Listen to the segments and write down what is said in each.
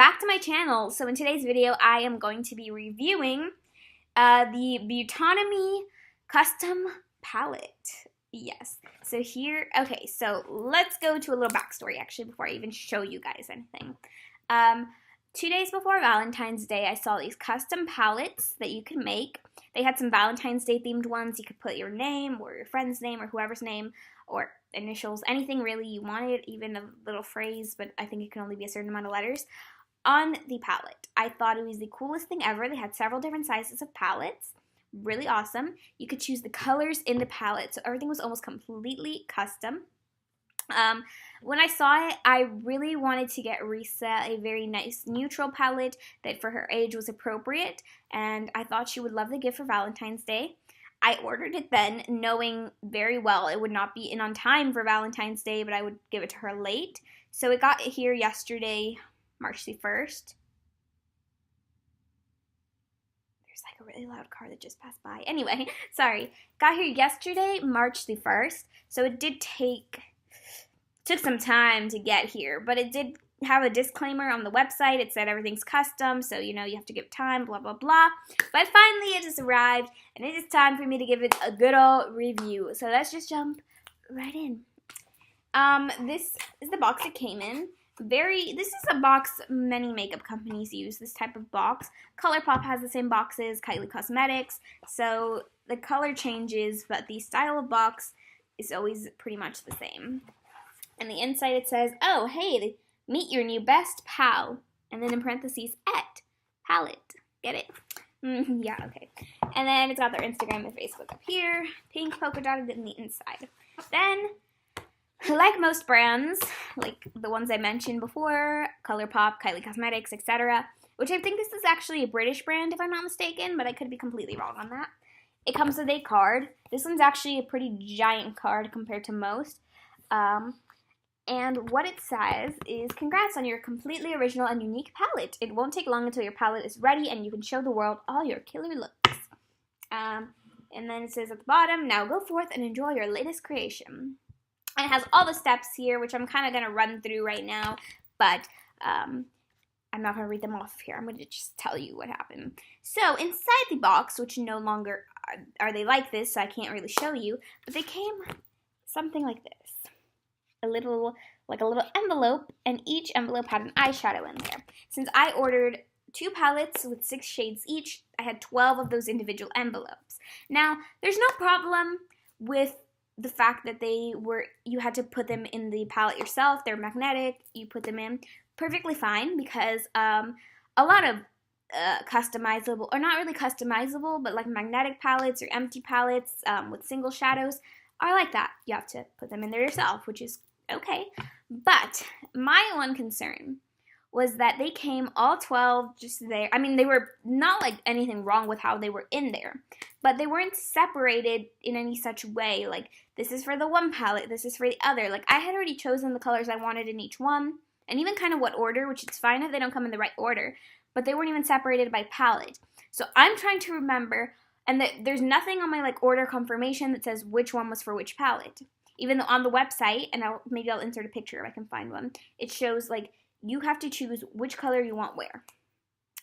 back to my channel. So in today's video, I am going to be reviewing the Beautonomy custom palette. Yes. So here, okay, so let's go to a little backstory actually before I even show you guys anything. 2 days before Valentine's Day, I saw these custom palettes that you can make. They had some Valentine's Day themed ones. You could put your name or your friend's name or whoever's name or initials, anything really you wanted, even a little phrase, but I think it can only be a certain amount of letters, on the palette. I thought it was the coolest thing ever. They had several different sizes of palettes. Really awesome. You could choose the colors in the palette, so everything was almost completely custom. When I saw it, I really wanted to get Risa a very nice neutral palette that for her age was appropriate, and I thought she would love the gift for Valentine's Day. I ordered it then, knowing very well it would not be in on time for Valentine's Day, but I would give it to her late. So it got here yesterday, March the 1st. There's like a really loud car that just passed by. Anyway, sorry. Got here yesterday, March the 1st, so it did took some time to get here, but it did have a disclaimer on the website. It said everything's custom, so you know you have to give time, blah blah blah. But finally it just arrived, and it is time for me to give it a good old review. So let's just jump right in. This is the box it came in. This is a box many makeup companies use, this type of box. ColourPop has the same boxes, Kylie Cosmetics, so the color changes, but the style of box is always pretty much the same. And the inside it says, oh, hey, meet your new best pal. And then in parentheses, palette. Get it? Yeah, okay. And then it's got their Instagram and Facebook up here. Pink polka dotted in the inside. Then, like most brands, like the ones I mentioned before, ColourPop, Kylie Cosmetics, etc., which I think this is actually a British brand if I'm not mistaken, but I could be completely wrong on that. It comes with a card. This one's actually a pretty giant card compared to most. And what it says is, congrats on your completely original and unique palette. It won't take long until your palette is ready and you can show the world all your killer looks. And then it says at the bottom, now go forth and enjoy your latest creation. And it has all the steps here, which I'm kind of going to run through right now, but I'm not going to read them off here. I'm going to just tell you what happened. So inside the box, which no longer are they like this, so I can't really show you, but they came something like this. A little envelope, and each envelope had an eyeshadow in there. Since I ordered 2 palettes with 6 shades each, I had 12 of those individual envelopes. Now, there's no problem with the fact that you had to put them in the palette yourself. They're magnetic, you put them in. Perfectly fine, because a lot of customizable, or not really customizable, but like magnetic palettes or empty palettes with single shadows are like that. You have to put them in there yourself, which is okay. But my one concern was that they came all 12 just there. I mean, they were not like anything wrong with how they were in there, but they weren't separated in any such way. Like, this is for the one palette, this is for the other. Like, I had already chosen the colors I wanted in each one, and even kind of what order, which is fine if they don't come in the right order, but they weren't even separated by palette. So I'm trying to remember, and there's nothing on my like order confirmation that says which one was for which palette. Even though on the website, and maybe I'll insert a picture if I can find one, it shows like you have to choose which color you want where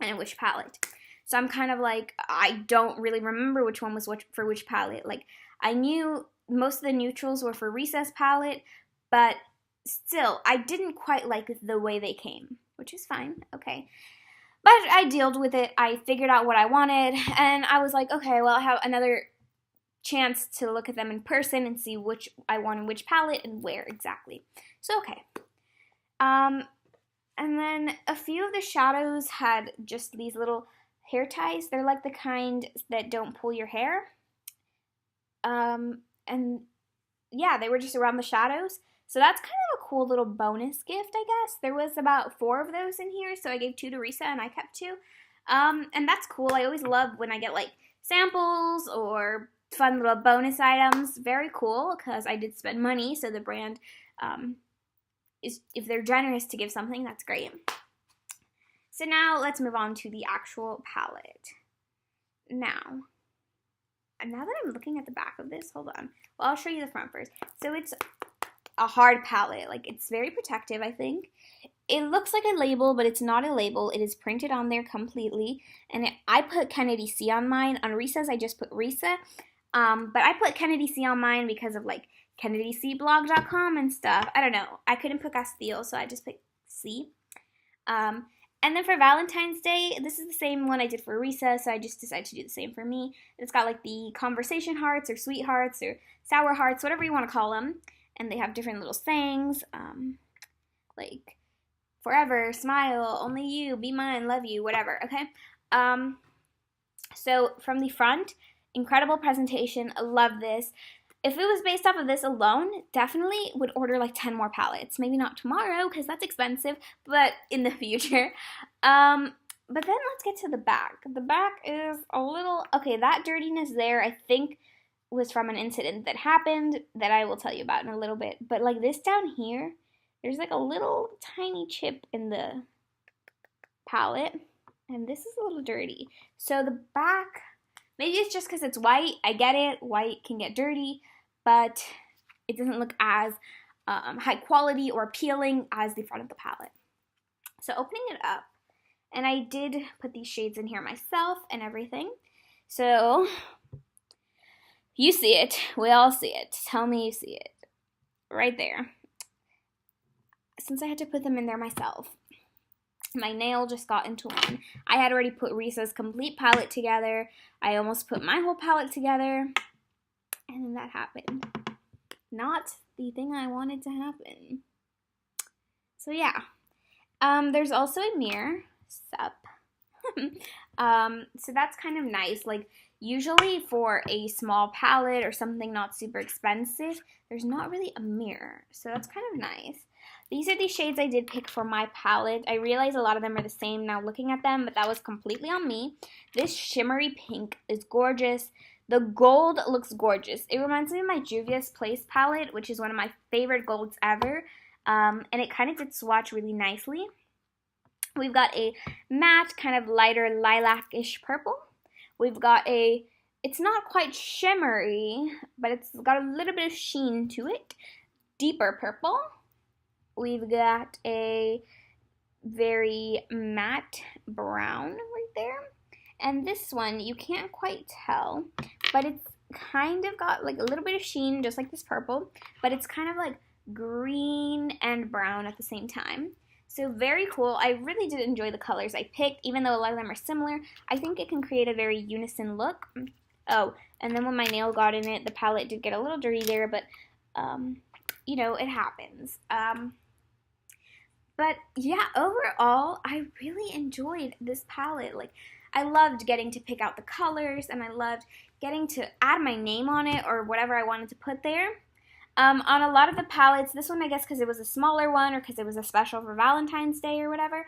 and in which palette. So I'm kind of like, I don't really remember which one was for which palette. Like, I knew most of the neutrals were for Risa's palette, but still, I didn't quite like the way they came, which is fine, okay. But I dealt with it. I figured out what I wanted, and I was like, okay, well, I have another chance to look at them in person and see which I want in which palette and where exactly. So, okay. And then a few of the shadows had just these little hair ties. They're like the kind that don't pull your hair. And yeah, they were just around the shadows. So that's kind of a cool little bonus gift, I guess. There was about 4 of those in here, so I gave 2 to Risa and I kept 2. And that's cool. I always love when I get like samples or fun little bonus items. Very cool, because I did spend money, so the brand if they're generous to give something, that's great. So now let's move on to the actual palette. Now that I'm looking at the back of this, hold on. Well, I'll show you the front first. So it's a hard palette. Like, it's very protective, I think. it looks like a label, but it's not a label. It is printed on there completely. And I put Kennedy C on mine. On Risa's, I just put Risa. But I put Kennedy C on mine because of like KennedyCblog.com and stuff. I don't know. I couldn't put Castillo, so I just picked C. And then for Valentine's Day, this is the same one I did for Risa, so I just decided to do the same for me. It's got like the conversation hearts or sweet hearts or sour hearts, whatever you want to call them. And they have different little sayings, like forever, smile, only you, be mine, love you, whatever, okay? So from the front, incredible presentation, I love this. If it was based off of this alone, definitely would order like 10 more palettes. Maybe not tomorrow because that's expensive, but in the future. But then let's get to the back. The back is a little, okay, that dirtiness there I think was from an incident that happened that I will tell you about in a little bit. But like this down here, there's like a little tiny chip in the palette, and this is a little dirty. So the back, maybe it's just because it's white. I get it, white can get dirty, but it doesn't look as high quality or appealing as the front of the palette. So opening it up, and I did put these shades in here myself and everything. So you see it, we all see it. Tell me you see it. Right there. Since I had to put them in there myself, my nail just got into one. I had already put Risa's complete palette together. I almost put my whole palette together. And then that happened. Not the thing I wanted to happen. So yeah. There's also a mirror. Sup. So that's kind of nice. Like, usually for a small palette or something not super expensive, there's not really a mirror. So that's kind of nice. These are the shades I did pick for my palette. I realize a lot of them are the same now looking at them, but that was completely on me. This shimmery pink is gorgeous. The gold looks gorgeous. It reminds me of my Juvia's Place palette, which is one of my favorite golds ever. And it kind of did swatch really nicely. We've got a matte, kind of lighter lilac-ish purple. We've got a, it's not quite shimmery, but it's got a little bit of sheen to it. Deeper purple. We've got a very matte brown right there. And this one, you can't quite tell, but it's kind of got like a little bit of sheen, just like this purple, but it's kind of like green and brown at the same time. So very cool. I really did enjoy the colors I picked, even though a lot of them are similar. I think it can create a very unison look. Oh, and then when my nail got in it, the palette did get a little dirty there, but you know, it happens. But yeah, overall, I really enjoyed this palette. Like, I loved getting to pick out the colors, and I loved getting to add my name on it or whatever I wanted to put there. On a lot of the palettes, this one I guess because it was a smaller one or because it was a special for Valentine's Day or whatever,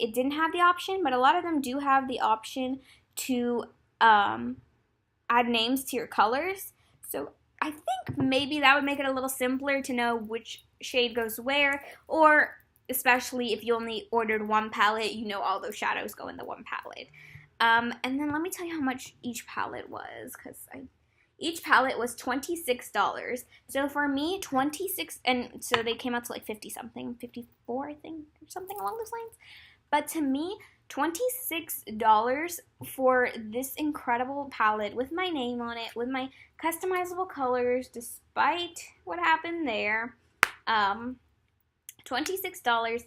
it didn't have the option, but a lot of them do have the option to add names to your colors. So I think maybe that would make it a little simpler to know which shade goes where, or especially if you only ordered one palette, you know all those shadows go in the one palette. And then let me tell you how much each palette was, because each palette was $26. So for me, 26, and so they came out to like 50 something, 54 I think, or something along those lines. But to me, $26 for this incredible palette with my name on it, with my customizable colors, despite what happened there, $26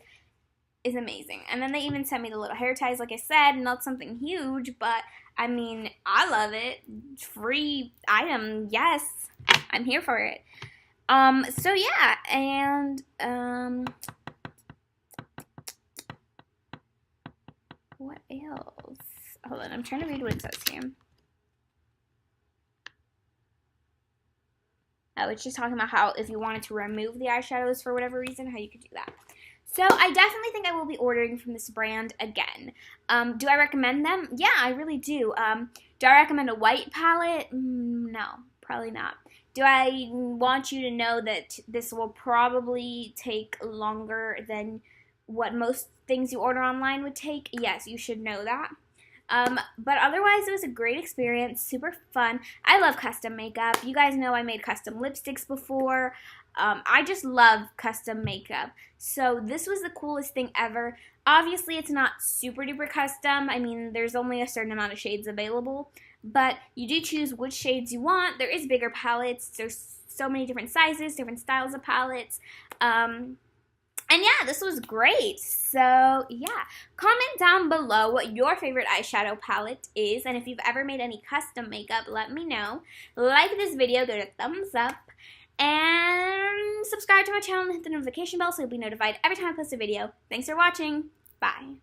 is amazing. And then they even sent me the little hair ties, like I said, not something huge, but I mean, I love it. Free item, yes, I'm here for it. So yeah, and what else? Hold on, I'm trying to read what it says here. Oh, it's just talking about how if you wanted to remove the eyeshadows for whatever reason, how you could do that. So I definitely think I will be ordering from this brand again. Do I recommend them? Yeah, I really do. Do I recommend a white palette? No, probably not. Do I want you to know that this will probably take longer than what most things you order online would take? Yes, you should know that. But otherwise, it was a great experience, super fun. I love custom makeup. You guys know I made custom lipsticks before. I just love custom makeup. So this was the coolest thing ever. Obviously, it's not super duper custom. I mean, there's only a certain amount of shades available. But you do choose which shades you want. There is bigger palettes. There's so many different sizes, different styles of palettes. And yeah, this was great. So yeah, comment down below what your favorite eyeshadow palette is. And if you've ever made any custom makeup, let me know. Like this video, give it a thumbs up. And subscribe to my channel and hit the notification bell so you'll be notified every time I post a video. Thanks for watching. Bye.